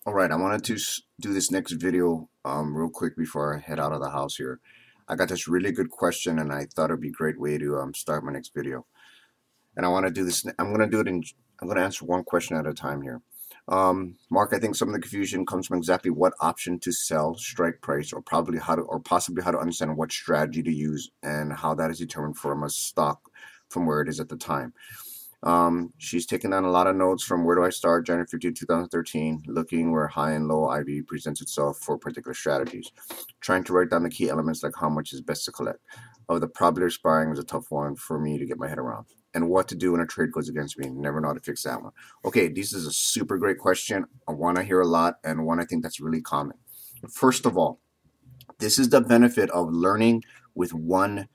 Alright, I wanted to do this next video real quick before I head out of the house here. I got this really good question and I thought it'd be a great way to start my next video. And I want to do this, I'm going to answer one question at a time here. Mark, I think some of the confusion comes from exactly what option to sell, strike price, or possibly how to understand what strategy to use and how that is determined from a stock from where it is at the time. She's taken down a lot of notes from where do I start, January 15, 2013, looking where high and low IV presents itself for particular strategies. Trying to write down the key elements like how much is best to collect. Oh, the probability of expiring was a tough one for me to get my head around. And what to do when a trade goes against me. Never know how to fix that one. Okay, this is a super great question. One I hear a lot and one I think that's really common. First of all, this is the benefit of learning with one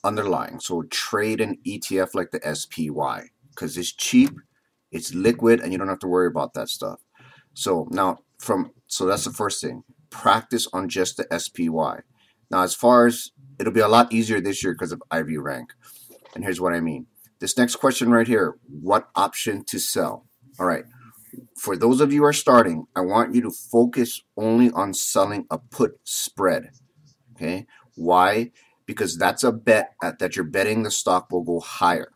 underlying. So trade an ETF like the SPY because it's cheap, it's liquid, and you don't have to worry about that stuff. So so that's the first thing. Practice on just the SPY. Now, as far as it'll be a lot easier this year because of IV rank. And here's what I mean. This next question right here, what option to sell? All right. For those of you who are starting, I want you to focus only on selling a put spread. Okay. Why? Because that's a bet that you're betting the stock will go higher.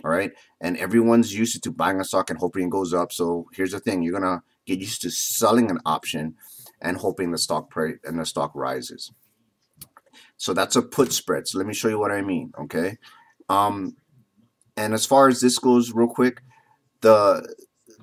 All right. And everyone's used to buying a stock and hoping it goes up. So here's the thing. You're going to get used to selling an option and hoping the stock price and the stock rises. So that's a put spread. So let me show you what I mean. Okay. And as far as this goes real quick, the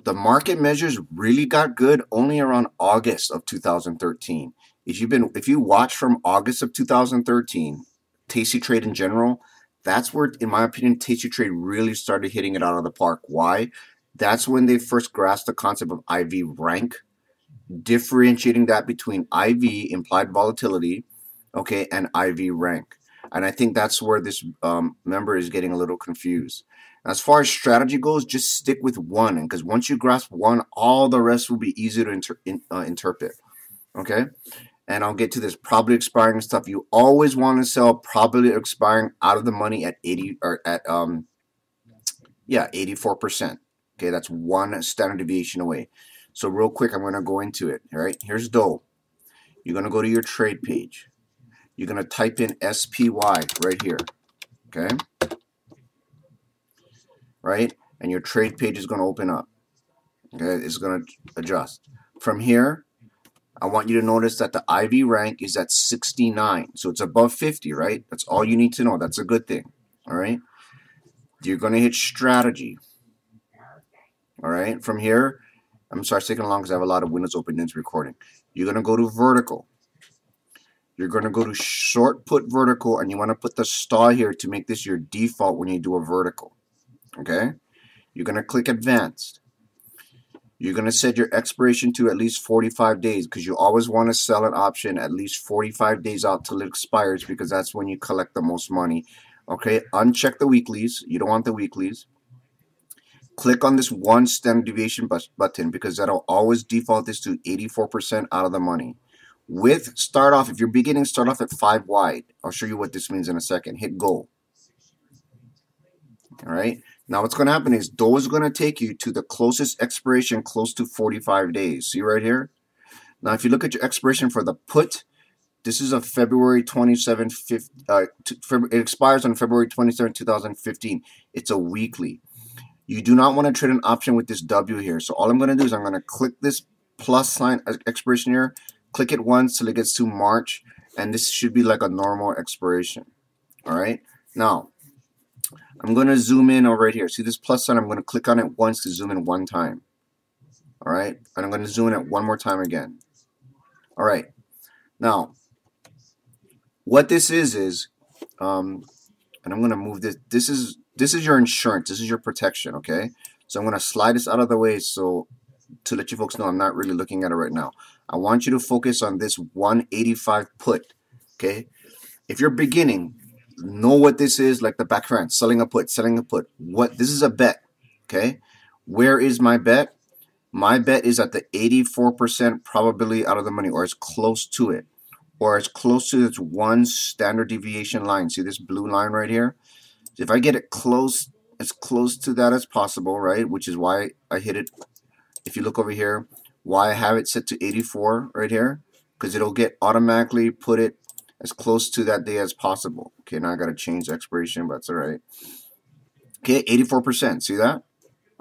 market measures really got good only around August of 2013. If you watch from August of 2013, Tasty Trade in general, that's where, in my opinion, Tasty Trade really started hitting it out of the park. Why? That's when they first grasped the concept of IV rank, differentiating that between IV, implied volatility, okay, and IV rank. And I think that's where this member is getting a little confused. As far as strategy goes, just stick with one, because once you grasp one, all the rest will be easy to interpret. Okay, and I'll get to this probably expiring stuff. You always want to sell probably expiring out of the money at 84%. Okay, that's one standard deviation away. So real quick, I'm going to go into it. All right, here's Doe. You're going to go to your trade page. You're going to type in SPY right here. Okay. Right? And your trade page is going to open up. Okay, it's going to adjust. From here, I want you to notice that the IV rank is at 69. So it's above 50, right? That's all you need to know. That's a good thing. All right? You're going to hit strategy. All right? From here, I'm sorry, it's taking long because I have a lot of windows open in this recording. You're going to go to vertical. You're going to go to short put vertical, and you want to put the star here to make this your default when you do a vertical. Okay? You're going to click advanced. You're going to set your expiration to at least 45 days because you always want to sell an option at least 45 days out till it expires because that's when you collect the most money. Okay? Uncheck the weeklies. You don't want the weeklies. Click on this one standard deviation button because that'll always default this to 84% out of the money. If you're beginning, start off at 5 wide. I'll show you what this means in a second. Hit go. All right. Now what's going to happen is Doe is going to take you to the closest expiration close to 45 days. See right here? Now if you look at your expiration for the put, this is a February 27, it expires on February 27, 2015. It's a weekly. You do not want to trade an option with this W here. So all I'm going to do is I'm going to click this plus sign expiration here, click it once till it gets to March, and this should be like a normal expiration. All right. Now, I'm going to zoom in over right here. See this plus sign? I'm going to click on it once to zoom in one time. All right. And I'm going to zoom in it one more time again. All right. Now, what this is, and I'm going to move this. This is your insurance. This is your protection. Okay. So I'm going to slide this out of the way so to let you folks know I'm not really looking at it right now. I want you to focus on this 185 put. Okay. If you're beginning, know what this is, like the background, selling a put. This is a bet. Okay. Where is my bet? My bet is at the 84% probability out of the money, or as close to it, or as close to its one standard deviation line. See this blue line right here? If I get it close, as close to that as possible, right? Which is why I hit it. If you look over here, Why I have it set to 84 right here? Because it'll get automatically put it as close to that day as possible. Okay, now I gotta change the expiration, but that's all right. Okay, 84%. See that?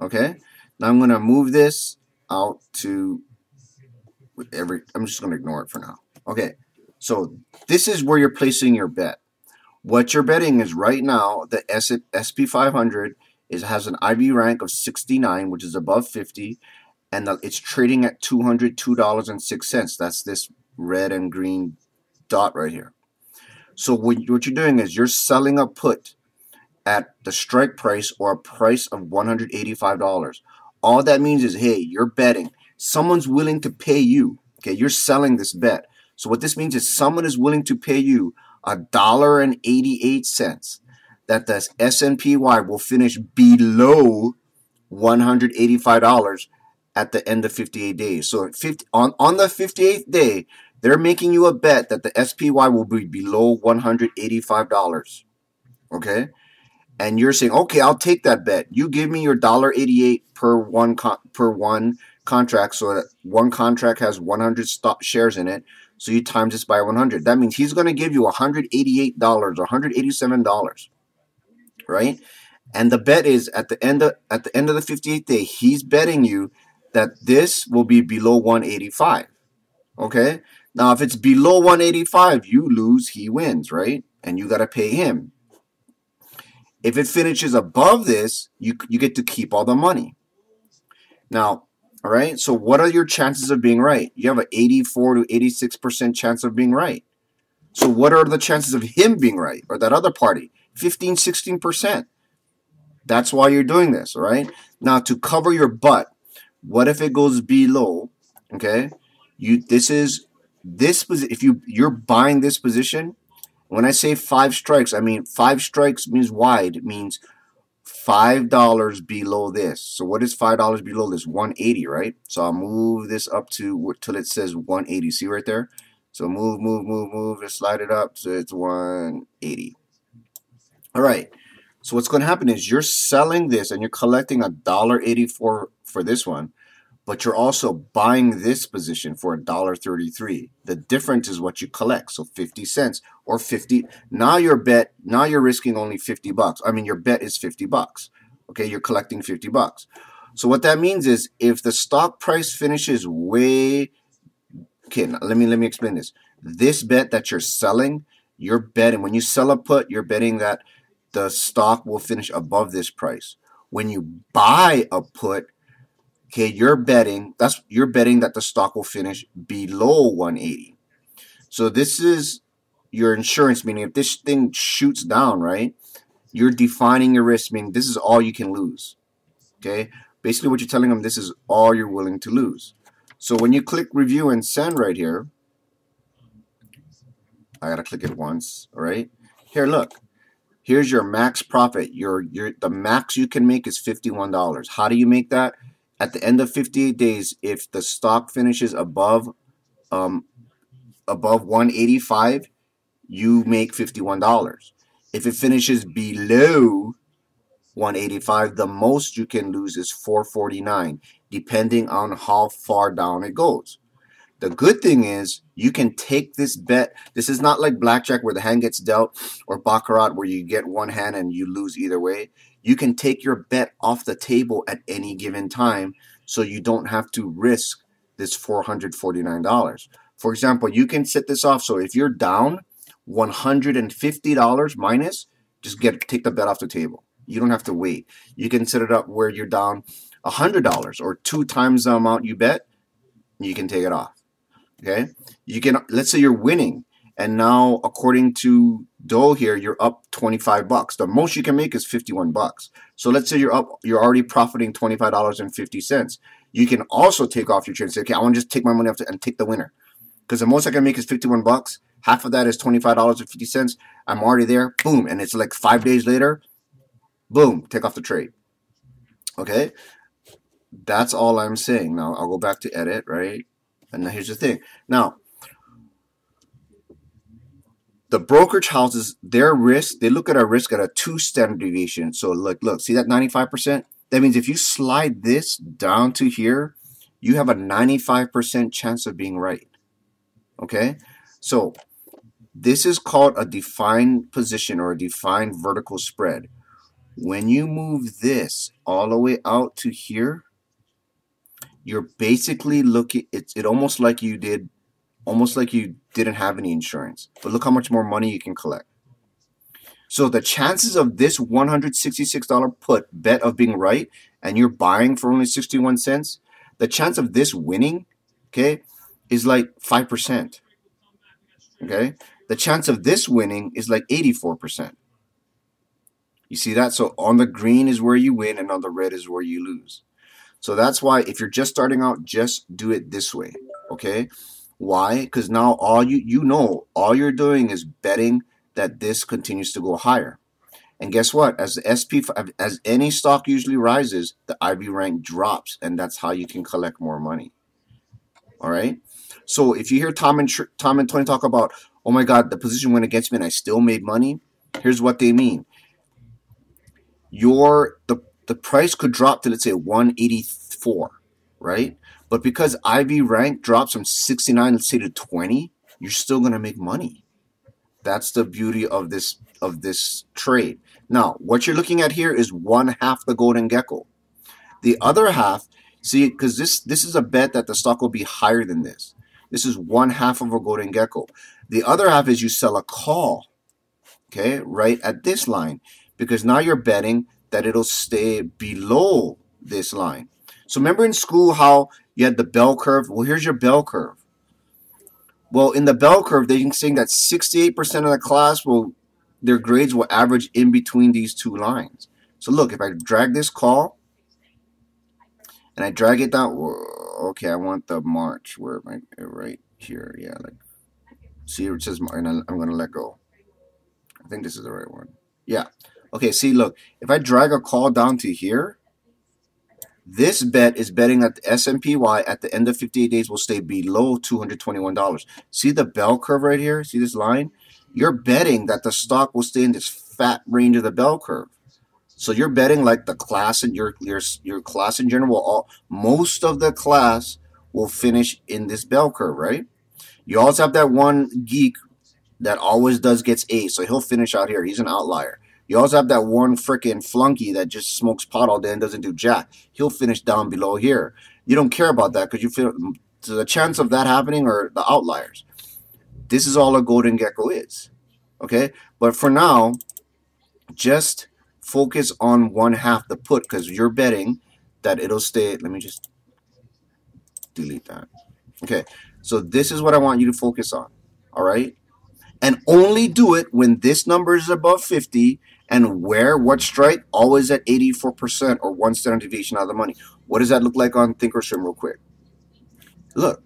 Okay. Now I'm gonna move this out to I'm just gonna ignore it for now. Okay. So this is where you're placing your bet. What you're betting is right now the SP 500 has an IB rank of 69, which is above 50, and it's trading at $202.06. That's this red and green dot right here. So what you're doing is you're selling a put at the strike price or a price of $185. All that means is, hey, you're betting. Someone's willing to pay you. Okay, you're selling this bet. So what this means is someone is willing to pay you $1.88 that the SNPY will finish below $185 at the end of 58 days. So on the 58th day, they're making you a bet that the SPY will be below $185. Okay? And you're saying, okay, I'll take that bet. You give me your $1.88 per one contract, so that one contract has 100 shares in it. So you times this by 100. That means he's going to give you $188 or $187, right? And the bet is at the end of the 58th day, he's betting you that this will be below 185. Okay? Now, if it's below 185, you lose, he wins, right? And you got to pay him. If it finishes above this, you get to keep all the money. Now, all right, so what are your chances of being right? You have an 84 to 86% chance of being right. So what are the chances of him being right, or that other party? 15, 16%. That's why you're doing this, all right? Now, to cover your butt, what if it goes below, okay? If you're buying this position, when I say 5 strikes, I mean 5 strikes means wide. It means $5 below this. So what is $5 below this? 180, right? So I'll move this up to till it says 180. See right there? So move, and slide it up so it's 180. All right. So what's going to happen is you're selling this and you're collecting $1.84 for this one, but you're also buying this position for $1.33. The difference is what you collect. So 50 cents or 50. Now you're risking only $50. I mean, your bet is $50. Okay, you're collecting $50. So what that means is if the stock price finishes way, okay, now let me explain this. This bet that you're selling, you're betting, when you sell a put, you're betting that the stock will finish above this price. When you buy a put, okay, you're betting that the stock will finish below 180. So this is your insurance, meaning if this thing shoots down, right, you're defining your risk, meaning this is all you can lose. Okay, basically what you're telling them, this is all you're willing to lose. So when you click review and send right here, I gotta click it once, all right? Here, look. Here's your max profit. The max you can make is $51. How do you make that? At the end of 58 days, if the stock finishes above 185, you make $51. If it finishes below 185, the most you can lose is $449, depending on how far down it goes. The good thing is you can take this bet. This is not like blackjack where the hand gets dealt, or baccarat where you get one hand and you lose either way. You can take your bet off the table at any given time, so you don't have to risk this $449. For example, you can set this off so if you're down $150 minus, just take the bet off the table. You don't have to wait. You can set it up where you're down $100 or 2 times the amount you bet. You can take it off. Okay, let's say you're winning, and now according to Dole here, you're up $25. The most you can make is $51. So let's say you're already profiting $25.50. You can also take off your trade and say, okay, I want to just take my money off and take the winner, because the most I can make is $51. Half of that is $25.50. I'm already there. Boom, and it's like 5 days later. Boom, take off the trade. Okay, that's all I'm saying. Now I'll go back to edit, right? And now here's the thing. Now, the brokerage houses, their risk, they look at our risk at a 2 standard deviation. So look, see that 95%? That means if you slide this down to here, you have a 95% chance of being right. Okay? So this is called a defined position or a defined vertical spread. When you move this all the way out to here, you're basically looking, it almost like you didn't have any insurance. But look how much more money you can collect. So the chances of this $166 put bet of being right, and you're buying for only 61 cents, the chance of this winning, okay, is like 5%. Okay? The chance of this winning is like 84%. You see that? So on the green is where you win, and on the red is where you lose. So that's why if you're just starting out, just do it this way. Okay? Why? Because now all all you're doing is betting that this continues to go higher. And guess what? As the as any stock usually rises, the IB rank drops, and that's how you can collect more money. All right. So if you hear Tom and Tony talk about, oh my God, the position went against me and I still made money, here's what they mean. The price could drop to, let's say, 184, right? But because IB rank drops from 69, let's say, to 20, you're still gonna make money. That's the beauty of this trade. Now, what you're looking at here is one half the golden gecko. The other half, see, because this is a bet that the stock will be higher than this. This is one half of a golden gecko. The other half is you sell a call, okay, right at this line, because now you're betting that it'll stay below this line. So remember in school how you had the bell curve? Well, here's your bell curve. Well, in the bell curve, they're saying that 68% of the class their grades will average in between these two lines. So look, if I drag this call and I drag it down, okay, I want the March. Where am I? Right here, yeah. Like, see, it says, and I'm going to let go. I think this is the right one. Yeah. Okay, see, look, if I drag a call down to here, this bet is betting that the SMPY at the end of 58 days will stay below $221. See the bell curve right here? See this line? You're betting that the stock will stay in this fat range of the bell curve. So you're betting like the class and your class in general, most of the class will finish in this bell curve, right? You also have that one geek that always gets A, so he'll finish out here. He's an outlier. You also have that one freaking flunky that just smokes pot all day and doesn't do jack. He'll finish down below here. You don't care about that because you feel so the chance of that happening are the outliers. This is all a golden gecko is. Okay? But for now, just focus on one half the put because you're betting that it'll stay. Let me just delete that. Okay. So this is what I want you to focus on. All right? And only do it when this number is above 50 and what strike? Always at 84% or 1 standard deviation out of the money. What does that look like on Thinkorswim real quick? Look,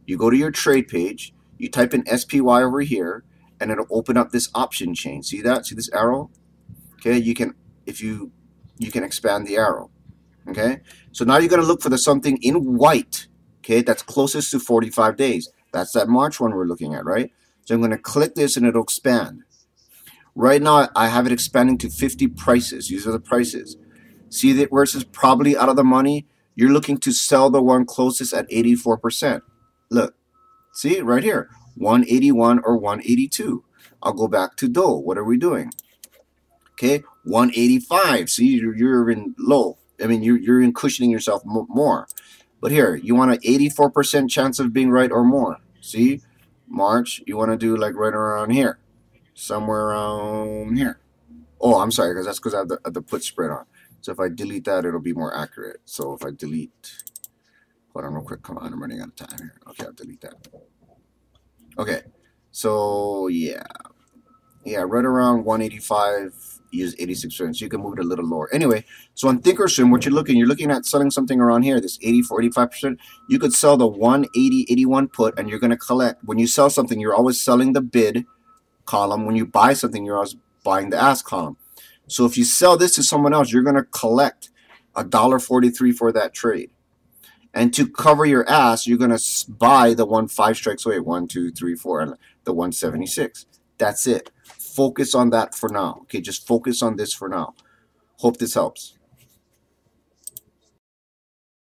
you go to your trade page, you type in SPY over here, and it'll open up this option chain. See that? See this arrow? Okay, you can expand the arrow. Okay, so now you're going to look for something in white, okay, that's closest to 45 days. That's that March one we're looking at, right? So I'm going to click this and it'll expand. Right now, I have it expanding to 50 prices. These are the prices. See that where it says probably out of the money? You're looking to sell the one closest at 84%. Look, see right here, 181 or 182. I'll go back to Doe. What are we doing? Okay, 185. See, you're in low. I mean, you're in cushioning yourself more. But here, you want an 84% chance of being right or more. See, March, you want to do like right around here. Somewhere around here. Oh, I'm sorry, because I have the put spread on. So if I delete that, it'll be more accurate. So if I delete, hold on real quick. Come on, I'm running out of time here. Okay, I'll delete that. Okay, so yeah, right around 185. Use 86%, so you can move it a little lower. Anyway, so on Thinkorswim, what you're looking at selling something around here, this 84, 85%. You could sell the 180, 81 put, and you're going to collect. When you sell something, you're always selling the bid column. When you buy something, you're always buying the ask column. So if you sell this to someone else, you're going to collect $1.43 for that trade. And to cover your ass, you're going to buy the 5 strikes away, 1, 2, 3, 4, and the 176. That's it. Focus on that for now. Okay, just focus on this for now. Hope this helps.